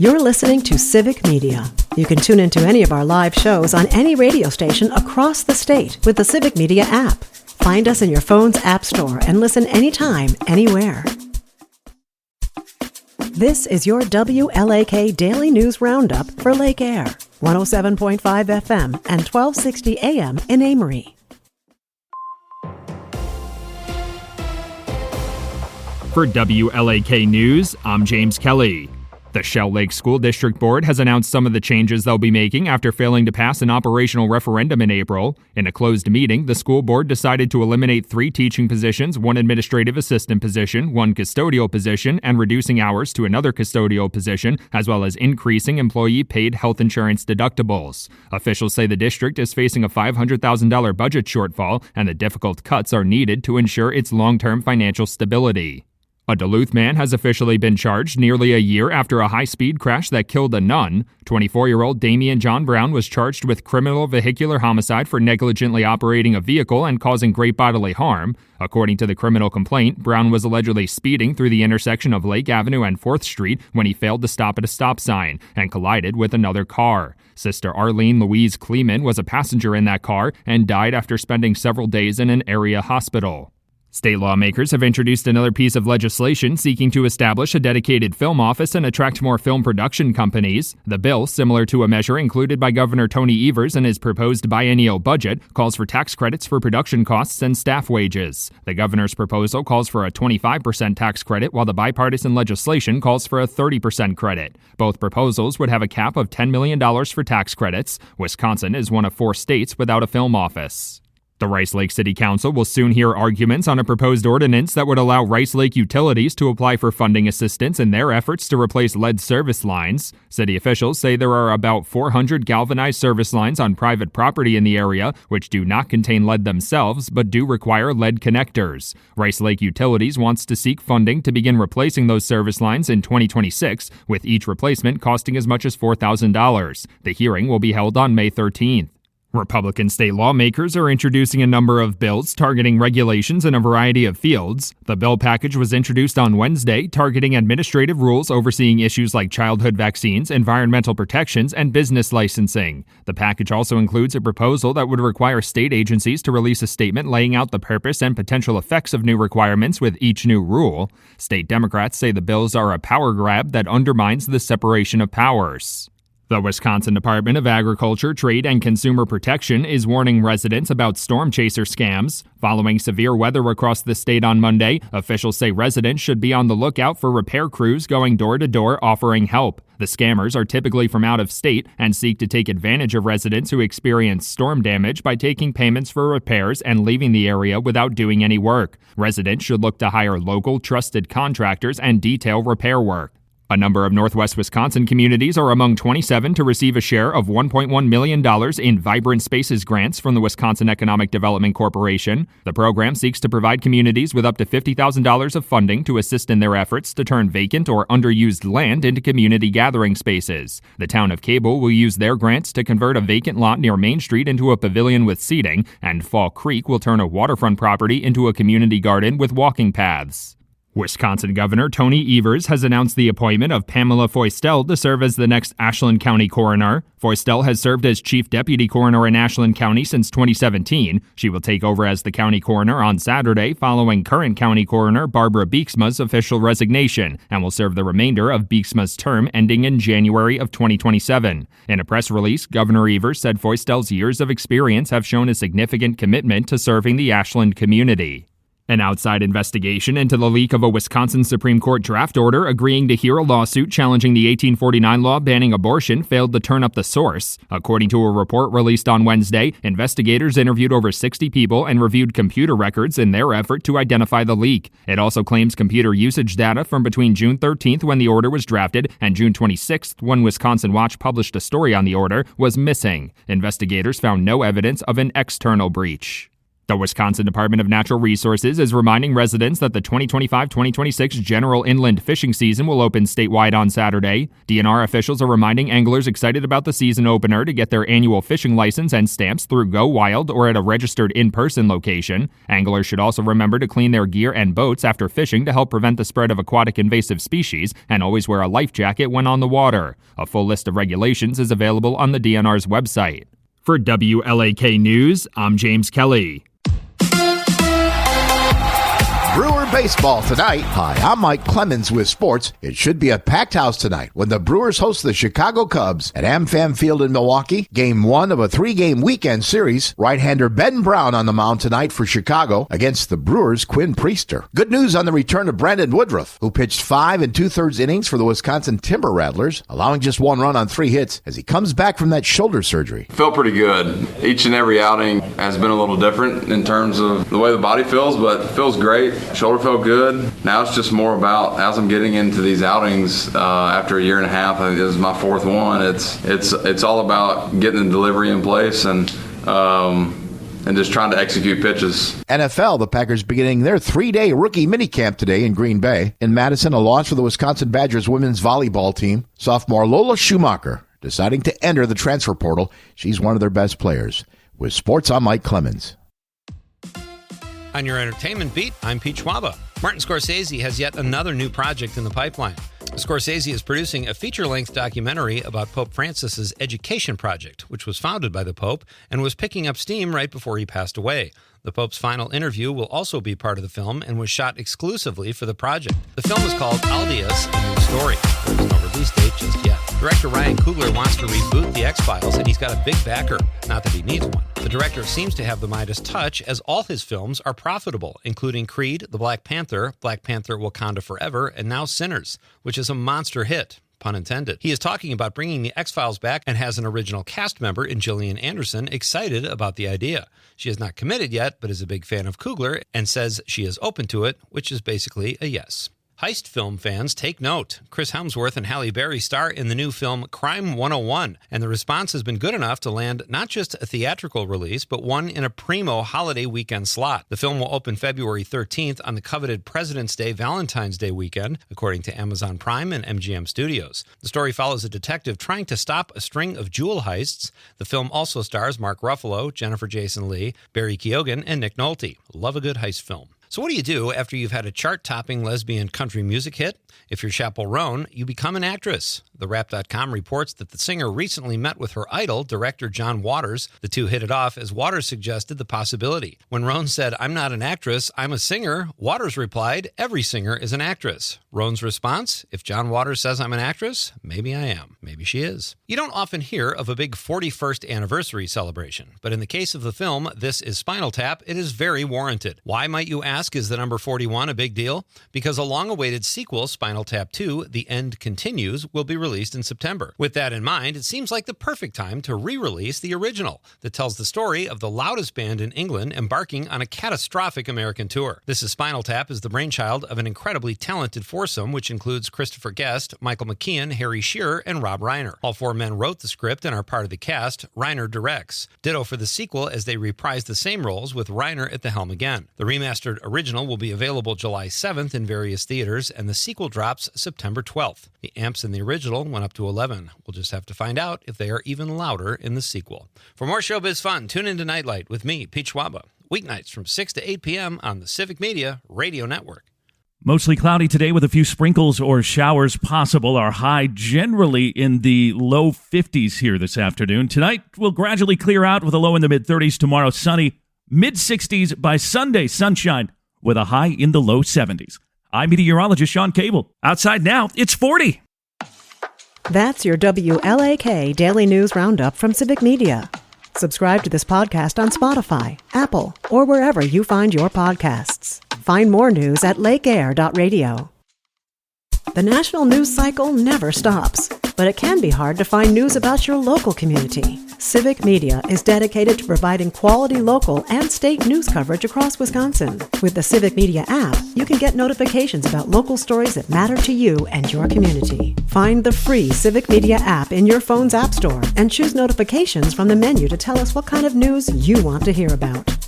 You're listening to Civic Media. You can tune into any of our live shows on any radio station across the state with the Civic Media app. Find us in your phone's app store and listen anytime, anywhere. This is your WLAK Daily News Roundup for Lake Air, 107.5 FM and 1260 AM in Amory. For WLAK News, I'm James Kelly. The Shell Lake School District Board has announced some of the changes they'll be making after failing to pass an operational referendum in April. In a closed meeting, the school board decided to eliminate 3 teaching positions, 1 administrative assistant position, 1 custodial position, and reducing hours to another custodial position, as well as increasing employee-paid health insurance deductibles. Officials say the district is facing a $500,000 budget shortfall, and the difficult cuts are needed to ensure its long-term financial stability. A Duluth man has officially been charged nearly a year after a high-speed crash that killed a nun. 24-year-old Damian John Brown was charged with criminal vehicular homicide for negligently operating a vehicle and causing great bodily harm. According to the criminal complaint, Brown was allegedly speeding through the intersection of Lake Avenue and 4th Street when he failed to stop at a stop sign and collided with another car. Sister Arlene Louise Kleeman was a passenger in that car and died after spending several days in an area hospital. State lawmakers have introduced another piece of legislation seeking to establish a dedicated film office and attract more film production companies. The bill, similar to a measure included by Governor Tony Evers in his proposed biennial budget, calls for tax credits for production costs and staff wages. The governor's proposal calls for a 25% tax credit, while the bipartisan legislation calls for a 30% credit. Both proposals would have a cap of $10 million for tax credits. Wisconsin is one of 4 states without a film office. The Rice Lake City Council will soon hear arguments on a proposed ordinance that would allow Rice Lake utilities to apply for funding assistance in their efforts to replace lead service lines. City officials say there are about 400 galvanized service lines on private property in the area, which do not contain lead themselves, but do require lead connectors. Rice Lake Utilities wants to seek funding to begin replacing those service lines in 2026, with each replacement costing as much as $4,000. The hearing will be held on May 13th. Republican state lawmakers are introducing a number of bills targeting regulations in a variety of fields. The bill package was introduced on Wednesday, targeting administrative rules overseeing issues like childhood vaccines, environmental protections, and business licensing. The package also includes a proposal that would require state agencies to release a statement laying out the purpose and potential effects of new requirements with each new rule. State Democrats say the bills are a power grab that undermines the separation of powers. The Wisconsin Department of Agriculture, Trade, and Consumer Protection is warning residents about storm chaser scams. Following severe weather across the state on Monday, officials say residents should be on the lookout for repair crews going door to door offering help. The scammers are typically from out of state and seek to take advantage of residents who experience storm damage by taking payments for repairs and leaving the area without doing any work. Residents should look to hire local, trusted contractors and detail repair work. A number of Northwest Wisconsin communities are among 27 to receive a share of $1.1 million in Vibrant Spaces grants from the Wisconsin Economic Development Corporation. The program seeks to provide communities with up to $50,000 of funding to assist in their efforts to turn vacant or underused land into community gathering spaces. The town of Cable will use their grants to convert a vacant lot near Main Street into a pavilion with seating, and Fall Creek will turn a waterfront property into a community garden with walking paths. Wisconsin Governor Tony Evers has announced the appointment of Pamela Feustel to serve as the next Ashland County coroner. Feustel has served as chief deputy coroner in Ashland County since 2017. She will take over as the county coroner on Saturday following current county coroner Barbara Beeksma's official resignation, and will serve the remainder of Beeksma's term ending in January of 2027. In a press release, Governor Evers said Feustel's years of experience have shown a significant commitment to serving the Ashland community. An outside investigation into the leak of a Wisconsin Supreme Court draft order agreeing to hear a lawsuit challenging the 1849 law banning abortion failed to turn up the source. According to a report released on Wednesday, investigators interviewed over 60 people and reviewed computer records in their effort to identify the leak. It also claims computer usage data from between June 13th, when the order was drafted, and June 26th, when Wisconsin Watch published a story on the order, was missing. Investigators found no evidence of an external breach. The Wisconsin Department of Natural Resources is reminding residents that the 2025-2026 general inland fishing season will open statewide on Saturday. DNR officials are reminding anglers excited about the season opener to get their annual fishing license and stamps through Go Wild or at a registered in-person location. Anglers should also remember to clean their gear and boats after fishing to help prevent the spread of aquatic invasive species and always wear a life jacket when on the water. A full list of regulations is available on the DNR's website. For WLAK News, I'm James Kelly. Brewer baseball tonight. Hi, I'm Mike Clemens with sports. It should be a packed house tonight when the Brewers host the Chicago Cubs at AmFam Field in Milwaukee. Game 1 of a 3-game weekend series. Right-hander Ben Brown on the mound tonight for Chicago against the Brewers' Quinn Priester. Good news on the return of Brandon Woodruff, who pitched 5 2/3 innings for the Wisconsin Timber Rattlers, allowing just 1 run on 3 hits as he comes back from that shoulder surgery. Feel pretty good. Each and every outing has been a little different in terms of the way the body feels, but it feels great. Shoulder felt good. Now it's just more about, as I'm getting into these outings after a year and a half, I think this is my 4th one, it's all about getting the delivery in place and just trying to execute pitches. NFL, the Packers beginning their 3-day rookie minicamp today in Green Bay. In Madison, a launch for the Wisconsin Badgers women's volleyball team. Sophomore Lola Schumacher deciding to enter the transfer portal. She's one of their best players. With sports, I'm Mike Clemens. On your entertainment beat, I'm Pete Schwaba. Martin Scorsese has yet another new project in the pipeline. Scorsese is producing a feature-length documentary about Pope Francis's education project, which was founded by the Pope and was picking up steam right before he passed away. The Pope's final interview will also be part of the film and was shot exclusively for the project. The film is called Aldius, A New Story. There is no release date just yet. Director Ryan Coogler wants to reboot The X-Files, and he's got a big backer. Not that he needs one. The director seems to have the Midas touch, as all his films are profitable, including Creed, The Black Panther, Wakanda Forever, and now Sinners, which is a monster hit. Pun intended. He is talking about bringing The X-Files back and has an original cast member in Gillian Anderson excited about the idea. She is not committed yet, but is a big fan of Coogler and says she is open to it, which is basically a yes. Heist film fans, take note. Chris Hemsworth and Halle Berry star in the new film Crime 101, and the response has been good enough to land not just a theatrical release, but one in a primo holiday weekend slot. The film will open February 13th on the coveted President's Day, Valentine's Day weekend, according to Amazon Prime and MGM Studios. The story follows a detective trying to stop a string of jewel heists. The film also stars Mark Ruffalo, Jennifer Jason Leigh, Barry Keoghan, and Nick Nolte. Love a good heist film. So what do you do after you've had a chart-topping lesbian country music hit? If you're Chappell Roan, you become an actress. TheWrap.com reports that the singer recently met with her idol, director John Waters. The two hit it off as Waters suggested the possibility. When Roan said, "I'm not an actress, I'm a singer," Waters replied, "Every singer is an actress." Roan's response, "If John Waters says I'm an actress, maybe I am. Maybe she is." You don't often hear of a big 41st anniversary celebration, but in the case of the film This Is Spinal Tap, it is very warranted. Why, might you ask, is the number 41 a big deal? Because a long-awaited sequel, Spinal Tap 2, The End Continues, will be released in September. With that in mind, it seems like the perfect time to re-release the original that tells the story of the loudest band in England embarking on a catastrophic American tour. This Is Spinal Tap is the brainchild of an incredibly talented foursome, which includes Christopher Guest, Michael McKean, Harry Shearer, and Rob Reiner. All 4 men wrote the script and are part of the cast. Reiner directs. Ditto for the sequel, as they reprise the same roles with Reiner at the helm again. The remastered original will be available July 7th in various theaters, and the sequel drops September 12th. The amps in the original went up to 11. We'll just have to find out if they are even louder in the sequel. For more showbiz fun, tune into Nightlight with me, Pete Schwaba, weeknights from 6 to 8 p.m. on the Civic Media Radio Network. Mostly cloudy today with a few sprinkles or showers possible. Our high generally in the low 50s here this afternoon. Tonight will gradually clear out with a low in the mid-30s. Tomorrow sunny, mid-60s. By Sunday, sunshine with a high in the low 70s. I'm meteorologist Sean Cable. Outside now, it's 40. That's your WLAK Daily News Roundup from Civic Media. Subscribe to this podcast on Spotify, Apple, or wherever you find your podcasts. Find more news at lakeair.radio. The national news cycle never stops, but it can be hard to find news about your local community. Civic Media is dedicated to providing quality local and state news coverage across Wisconsin. With the Civic Media app, you can get notifications about local stories that matter to you and your community. Find the free Civic Media app in your phone's app store and choose notifications from the menu to tell us what kind of news you want to hear about.